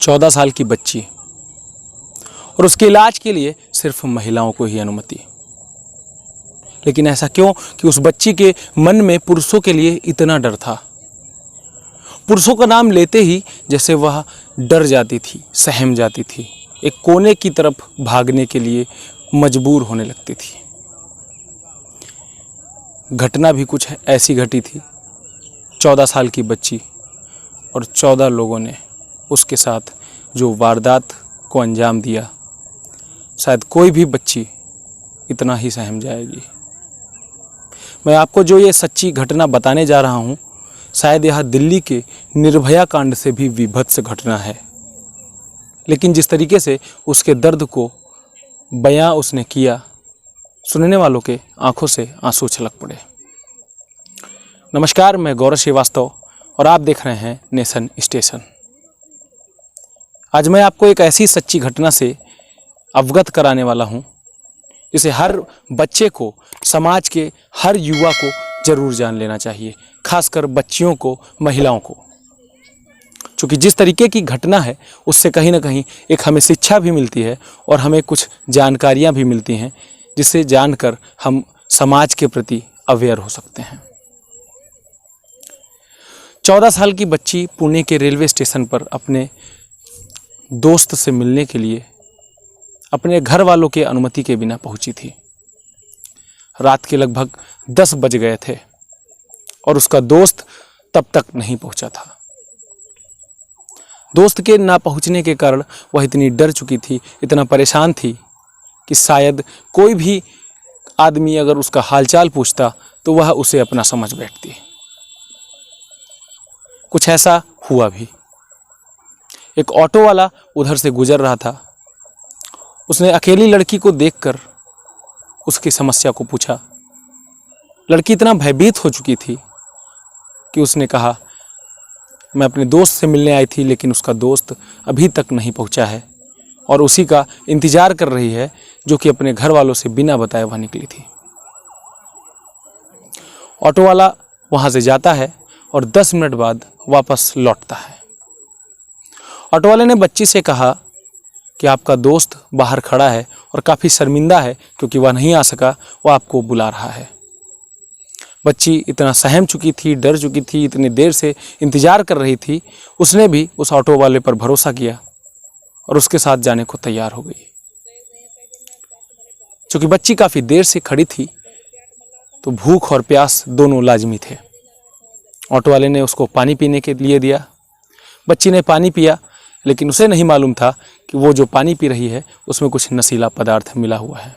14 साल की बच्ची और उसके इलाज के लिए सिर्फ महिलाओं को ही अनुमति। लेकिन ऐसा क्यों कि उस बच्ची के मन में पुरुषों के लिए इतना डर था। पुरुषों का नाम लेते ही जैसे वह डर जाती थी, सहम जाती थी, एक कोने की तरफ भागने के लिए मजबूर होने लगती थी। घटना भी कुछ ऐसी घटी थी। 14 साल की बच्ची और 14 लोगों ने उसके साथ जो वारदात को अंजाम दिया, शायद कोई भी बच्ची इतना ही सहम जाएगी। मैं आपको जो ये सच्ची घटना बताने जा रहा हूँ, शायद यह दिल्ली के निर्भया कांड से भी विभत्स घटना है। लेकिन जिस तरीके से उसके दर्द को बयां उसने किया, सुनने वालों के आंखों से आंसू छलक पड़े। नमस्कार, मैं गौरव श्रीवास्तव और आप देख रहे हैं नेशन स्टेशन। आज मैं आपको एक ऐसी सच्ची घटना से अवगत कराने वाला हूं जिसे हर बच्चे को, समाज के हर युवा को जरूर जान लेना चाहिए, खासकर बच्चियों को, महिलाओं को। क्योंकि जिस तरीके की घटना है उससे कहीं ना कहीं एक हमें शिक्षा भी मिलती है और हमें कुछ जानकारियां भी मिलती हैं, जिसे जानकर हम समाज के प्रति अवेयर हो सकते हैं। 14 साल की बच्ची पुणे के रेलवे स्टेशन पर अपने दोस्त से मिलने के लिए अपने घर वालों के अनुमति के बिना पहुंची थी। रात के लगभग 10 बज गए थे और उसका दोस्त तब तक नहीं पहुंचा था। दोस्त के ना पहुंचने के कारण वह इतनी डर चुकी थी, इतना परेशान थी कि शायद कोई भी आदमी अगर उसका हालचाल पूछता तो वह उसे अपना समझ बैठती। कुछ ऐसा हुआ भी। एक ऑटो वाला उधर से गुजर रहा था। उसने अकेली लड़की को देखकर उसकी समस्या को पूछा। लड़की इतना भयभीत हो चुकी थी कि उसने कहा, मैं अपने दोस्त से मिलने आई थी, लेकिन उसका दोस्त अभी तक नहीं पहुंचा है और उसी का इंतजार कर रही है, जो कि अपने घर वालों से बिना बताए वहां निकली थी। ऑटो वाला वहां से जाता है और 10 मिनट बाद वापस लौटता है। ऑटो वाले ने बच्ची से कहा कि आपका दोस्त बाहर खड़ा है और काफ़ी शर्मिंदा है क्योंकि वह नहीं आ सका, वह आपको बुला रहा है। बच्ची इतना सहम चुकी थी, डर चुकी थी, इतनी देर से इंतजार कर रही थी, उसने भी उस ऑटो वाले पर भरोसा किया और उसके साथ जाने को तैयार हो गई। क्योंकि बच्ची काफ़ी देर से खड़ी थी तो भूख और प्यास दोनों लाजमी थे। ऑटो वाले ने उसको पानी पीने के लिए दिया। बच्ची ने पानी पिया, लेकिन उसे नहीं मालूम था कि वो जो पानी पी रही है उसमें कुछ नशीला पदार्थ मिला हुआ है।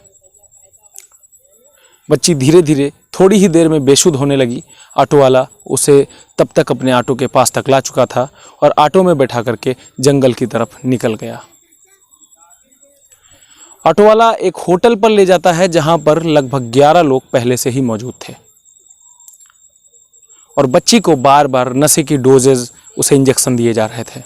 बच्ची धीरे धीरे थोड़ी ही देर में बेसुध होने लगी। ऑटो वाला उसे तब तक अपने ऑटो के पास तक ला चुका था और ऑटो में बैठा करके जंगल की तरफ निकल गया। ऑटो वाला एक होटल पर ले जाता है जहां पर लगभग 11 लोग पहले से ही मौजूद थे और बच्ची को बार बार नशे की डोजेज, उसे इंजेक्शन दिए जा रहे थे।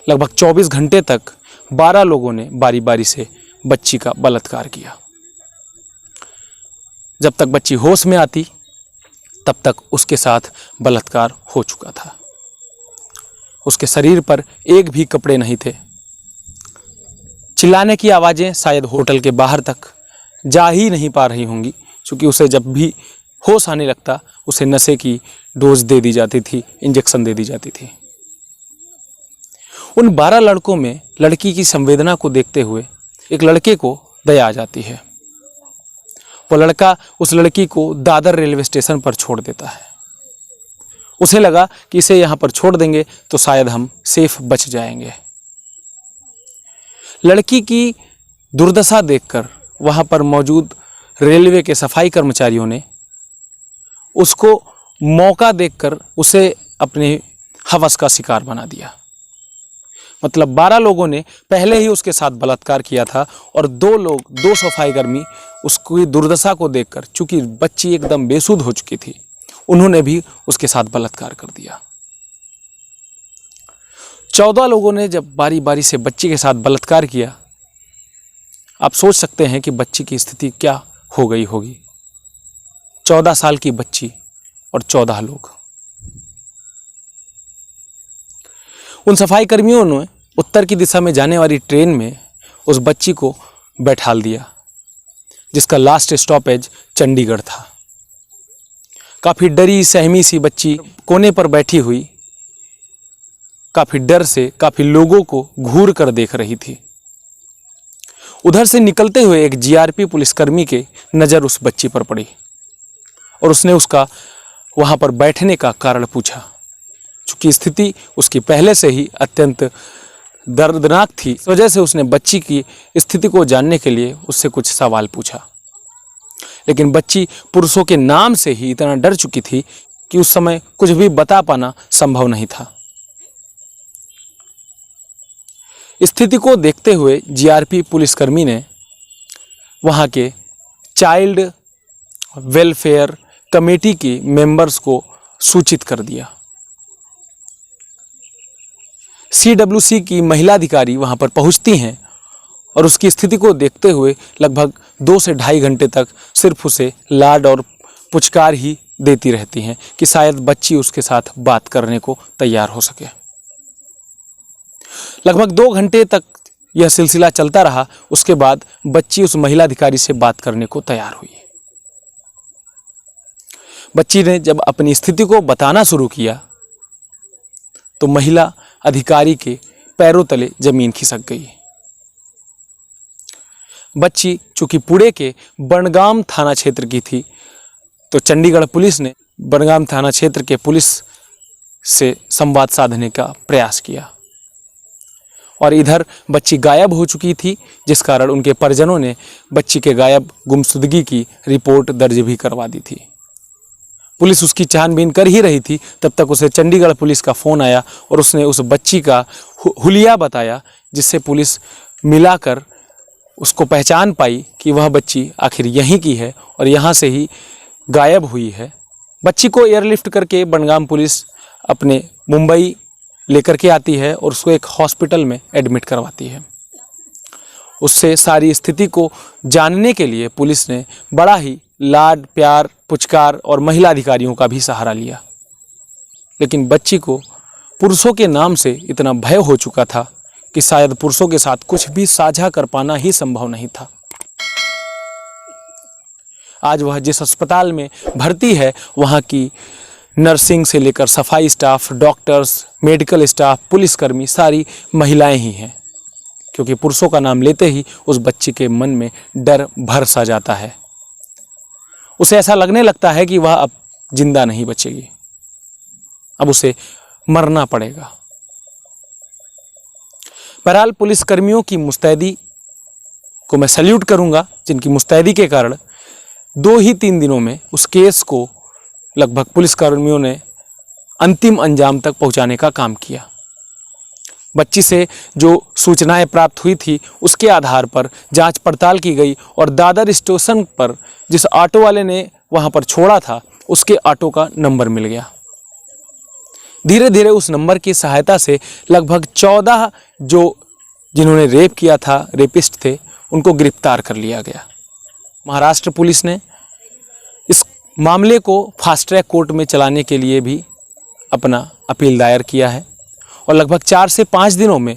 लगभग 24 घंटे तक 12 लोगों ने बारी बारी से बच्ची का बलात्कार किया। जब तक बच्ची होश में आती तब तक उसके साथ बलात्कार हो चुका था। उसके शरीर पर एक भी कपड़े नहीं थे। चिल्लाने की आवाज़ें शायद होटल के बाहर तक जा ही नहीं पा रही होंगी, क्योंकि उसे जब भी होश आने लगता उसे नशे की डोज दे दी जाती थी, इंजेक्शन दे दी जाती थी। उन 12 लड़कों में लड़की की संवेदना को देखते हुए एक लड़के को दया आ जाती है। वो लड़का उस लड़की को दादर रेलवे स्टेशन पर छोड़ देता है। उसे लगा कि इसे यहाँ पर छोड़ देंगे तो शायद हम सेफ बच जाएंगे। लड़की की दुर्दशा देखकर वहाँ पर मौजूद रेलवे के सफाई कर्मचारियों ने उसको मौका देखकर उसे अपने हवस का शिकार बना दिया। मतलब 12 लोगों ने पहले ही उसके साथ बलात्कार किया था और 2 सफाई कर्मी उसकी दुर्दशा को देखकर, चूंकि बच्ची एकदम बेसुध हो चुकी थी, उन्होंने भी उसके साथ बलात्कार कर दिया। 14 लोगों ने जब बारी बारी से बच्ची के साथ बलात्कार किया, आप सोच सकते हैं कि बच्ची की स्थिति क्या हो गई होगी। 14 साल की बच्ची और 14 लोग। उन सफाई कर्मियों ने उत्तर की दिशा में जाने वाली ट्रेन में उस बच्ची को बैठाल दिया, जिसका लास्ट स्टॉपेज चंडीगढ़ था। काफ़ी डरी सहमी सी बच्ची कोने पर बैठी हुई काफ़ी डर से काफ़ी लोगों को घूर कर देख रही थी। उधर से निकलते हुए एक जीआरपी पुलिसकर्मी के नज़र उस बच्ची पर पड़ी और उसने उसका वहाँ पर बैठने का कारण पूछा। चूँकि स्थिति उसकी पहले से ही अत्यंत दर्दनाक थी, इस वजह से उसने बच्ची की स्थिति को जानने के लिए उससे कुछ सवाल पूछा। लेकिन बच्ची पुरुषों के नाम से ही इतना डर चुकी थी कि उस समय कुछ भी बता पाना संभव नहीं था। स्थिति को देखते हुए जीआरपी पुलिसकर्मी ने वहाँ के चाइल्ड वेलफेयर कमेटी की मेंबर्स को सूचित कर दिया। सीडब्ल्यूसी की महिला अधिकारी वहाँ पर पहुँचती हैं और उसकी स्थिति को देखते हुए लगभग 2 से ढाई घंटे तक सिर्फ उसे लाड और पुचकार ही देती रहती हैं कि शायद बच्ची उसके साथ बात करने को तैयार हो सके। लगभग 2 घंटे तक यह सिलसिला चलता रहा। उसके बाद बच्ची उस महिला अधिकारी से बात करने को तैयार हुई। बच्ची ने जब अपनी स्थिति को बताना शुरू किया तो महिला अधिकारी के पैरों तले जमीन खिसक गई। बच्ची चूंकि पुणे के बनगाम थाना क्षेत्र की थी, तो चंडीगढ़ पुलिस ने बनगाम थाना क्षेत्र के पुलिस से संवाद साधने का प्रयास किया और इधर बच्ची गायब हो चुकी थी, जिस कारण उनके परिजनों ने बच्ची के गायब गुमशुदगी की रिपोर्ट दर्ज भी करवा दी थी। पुलिस उसकी छानबीन कर ही रही थी, तब तक उसे चंडीगढ़ पुलिस का फ़ोन आया और उसने उस बच्ची का हुलिया बताया, जिससे पुलिस मिलाकर उसको पहचान पाई कि वह बच्ची आखिर यहीं की है और यहाँ से ही गायब हुई है। बच्ची को एयरलिफ्ट करके बनगाम पुलिस अपने मुंबई लेकर के आती है और उसको एक हॉस्पिटल में एडमिट करवाती है। उससे सारी स्थिति को जानने के लिए पुलिस ने बड़ा ही लाड प्यार पुचकार और महिला अधिकारियों का भी सहारा लिया, लेकिन बच्ची को पुरुषों के नाम से इतना भय हो चुका था कि शायद पुरुषों के साथ कुछ भी साझा कर पाना ही संभव नहीं था। आज वह जिस अस्पताल में भर्ती है, वहाँ की नर्सिंग से लेकर सफाई स्टाफ, डॉक्टर्स, मेडिकल स्टाफ, पुलिसकर्मी सारी महिलाएं ही हैं, क्योंकि पुरुषों का नाम लेते ही उस बच्ची के मन में डर भर सा जाता है। उसे ऐसा लगने लगता है कि वह अब जिंदा नहीं बचेगी, अब उसे मरना पड़ेगा। बहरहाल पुलिसकर्मियों की मुस्तैदी को मैं सैल्यूट करूंगा, जिनकी मुस्तैदी के कारण 2 ही 3 दिनों में उस केस को लगभग पुलिसकर्मियों ने अंतिम अंजाम तक पहुंचाने का काम किया। बच्ची से जो सूचनाएं प्राप्त हुई थी, उसके आधार पर जांच पड़ताल की गई और दादर स्टेशन पर जिस ऑटो वाले ने वहां पर छोड़ा था, उसके ऑटो का नंबर मिल गया। धीरे धीरे उस नंबर की सहायता से लगभग 14 जिन्होंने रेप किया था, रेपिस्ट थे, उनको गिरफ्तार कर लिया गया। महाराष्ट्र पुलिस ने इस मामले को फास्ट ट्रैक कोर्ट में चलाने के लिए भी अपना अपील दायर किया है और लगभग 4 से 5 दिनों में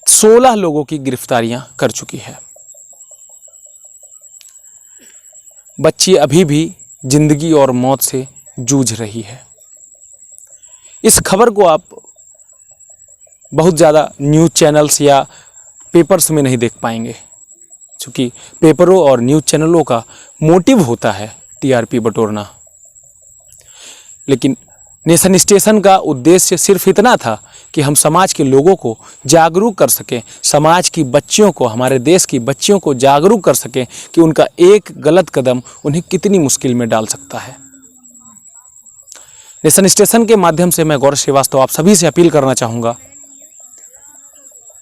16 लोगों की गिरफ्तारियां कर चुकी है। बच्ची अभी भी जिंदगी और मौत से जूझ रही है। इस खबर को आप बहुत ज़्यादा न्यूज़ चैनल्स या पेपर्स में नहीं देख पाएंगे, क्योंकि पेपरों और न्यूज़ चैनलों का मोटिव होता है टीआरपी बटोरना। लेकिन नेशन स्टेशन का उद्देश्य सिर्फ इतना था कि हम समाज के लोगों को जागरूक कर सकें, समाज की बच्चियों को, हमारे देश की बच्चियों को जागरूक कर सकें कि उनका एक गलत कदम उन्हें कितनी मुश्किल में डाल सकता है। नेशन स्टेशन के माध्यम से मैं गौरव श्रीवास्तव आप सभी से अपील करना चाहूँगा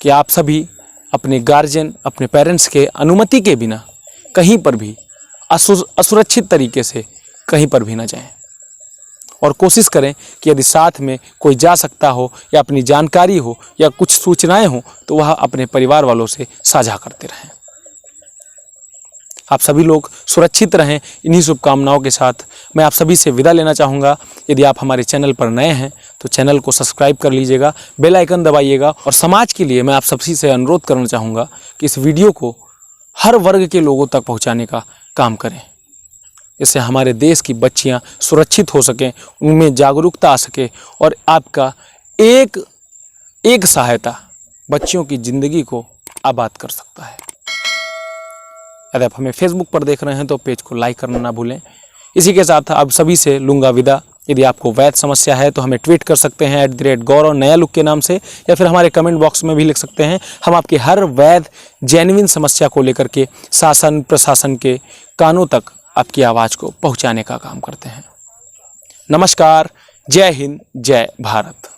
कि आप सभी अपने गार्जियन, अपने पेरेंट्स के अनुमति के बिना कहीं पर भी असुरक्षित तरीके से कहीं पर भी ना जाएं और कोशिश करें कि यदि साथ में कोई जा सकता हो या अपनी जानकारी हो या कुछ सूचनाएं हो तो वह अपने परिवार वालों से साझा करते रहें। आप सभी लोग सुरक्षित रहें। इन्हीं शुभकामनाओं के साथ मैं आप सभी से विदा लेना चाहूँगा। यदि आप हमारे चैनल पर नए हैं तो चैनल को सब्सक्राइब कर लीजिएगा, बेल आइकन दबाइएगा। और समाज के लिए मैं आप सभी से अनुरोध करना चाहूँगा कि इस वीडियो को हर वर्ग के लोगों तक पहुँचाने का काम करें, इससे हमारे देश की बच्चियां सुरक्षित हो सकें, उनमें जागरूकता आ सके और आपका एक सहायता बच्चियों की ज़िंदगी को आबाद कर सकता है। यदि आप हमें फेसबुक पर देख रहे हैं तो पेज को लाइक करना ना भूलें। इसी के साथ आप सभी से लूँगा विदा। यदि आपको वैध समस्या है तो हमें ट्वीट कर सकते हैं @गौरव नया लुक के नाम से, या फिर हमारे कमेंट बॉक्स में भी लिख सकते हैं। हम आपकी हर वैध जेन्युइन समस्या को लेकर के शासन प्रशासन के कानों तक आपकी आवाज़ को पहुंचाने का काम करते हैं। नमस्कार, जय हिंद, जय भारत।